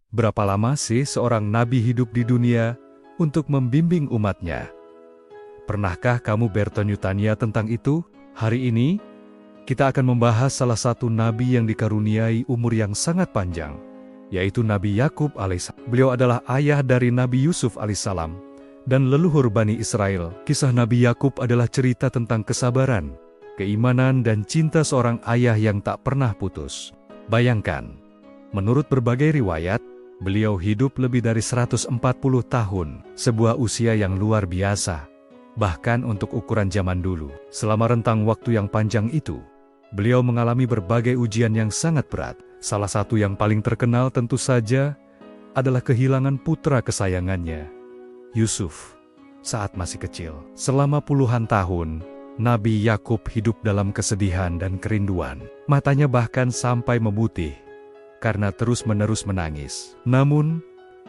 Berapa lama sih seorang nabi hidup di dunia untuk membimbing umatnya? Pernahkah kamu bertanya tentang itu? Hari ini, kita akan membahas salah satu nabi yang dikaruniai umur yang sangat panjang, yaitu Nabi Yakub alaihissalam. Beliau adalah ayah dari Nabi Yusuf alaihissalam dan leluhur Bani Israel. Kisah Nabi Yakub adalah cerita tentang kesabaran, keimanan, dan cinta seorang ayah yang tak pernah putus. Bayangkan, menurut berbagai riwayat, beliau hidup lebih dari 140 tahun, sebuah usia yang luar biasa, bahkan untuk ukuran zaman dulu. Selama rentang waktu yang panjang itu, beliau mengalami berbagai ujian yang sangat berat. Salah satu yang paling terkenal tentu saja adalah kehilangan putra kesayangannya, Yusuf, saat masih kecil. Selama puluhan tahun, Nabi Yakub hidup dalam kesedihan dan kerinduan. Matanya bahkan sampai memutih karena terus-menerus menangis. Namun,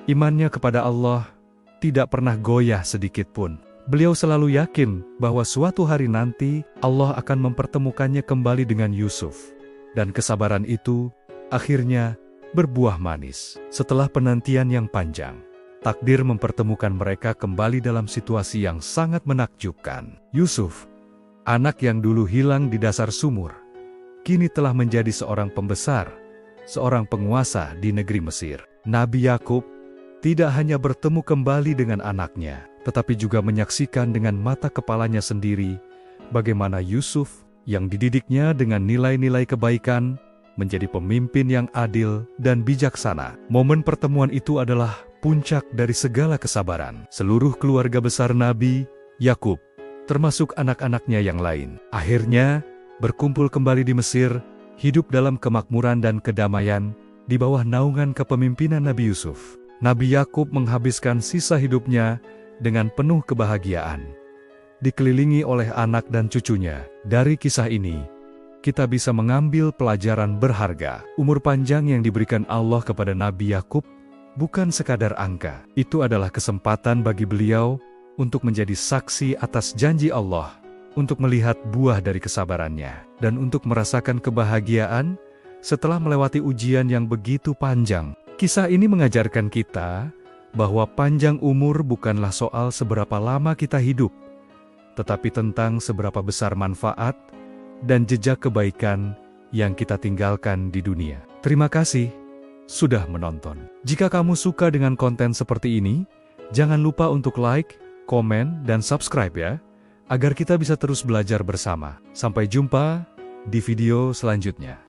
imannya kepada Allah tidak pernah goyah sedikit pun. Beliau selalu yakin bahwa suatu hari nanti Allah akan mempertemukannya kembali dengan Yusuf. Dan kesabaran itu akhirnya berbuah manis. Setelah penantian yang panjang, takdir mempertemukan mereka kembali dalam situasi yang sangat menakjubkan. Yusuf, anak yang dulu hilang di dasar sumur, kini telah menjadi seorang pembesar, seorang penguasa di negeri Mesir. Nabi Yakub tidak hanya bertemu kembali dengan anaknya, tetapi juga menyaksikan dengan mata kepalanya sendiri bagaimana Yusuf yang dididiknya dengan nilai-nilai kebaikan menjadi pemimpin yang adil dan bijaksana. Momen pertemuan itu adalah puncak dari segala kesabaran. Seluruh keluarga besar Nabi Yakub, termasuk anak-anaknya yang lain, akhirnya berkumpul kembali di Mesir, hidup dalam kemakmuran dan kedamaian di bawah naungan kepemimpinan Nabi Yusuf. Nabi Yakub menghabiskan sisa hidupnya dengan penuh kebahagiaan, dikelilingi oleh anak dan cucunya. Dari kisah ini, kita bisa mengambil pelajaran berharga. Umur panjang yang diberikan Allah kepada Nabi Yakub bukan sekadar angka. Itu adalah kesempatan bagi beliau untuk menjadi saksi atas janji Allah, untuk melihat buah dari kesabarannya, dan untuk merasakan kebahagiaan setelah melewati ujian yang begitu panjang. Kisah ini mengajarkan kita bahwa panjang umur bukanlah soal seberapa lama kita hidup, tetapi tentang seberapa besar manfaat dan jejak kebaikan yang kita tinggalkan di dunia. Terima kasih sudah menonton. Jika kamu suka dengan konten seperti ini, jangan lupa untuk like, komen, dan subscribe ya, agar kita bisa terus belajar bersama. Sampai jumpa di video selanjutnya.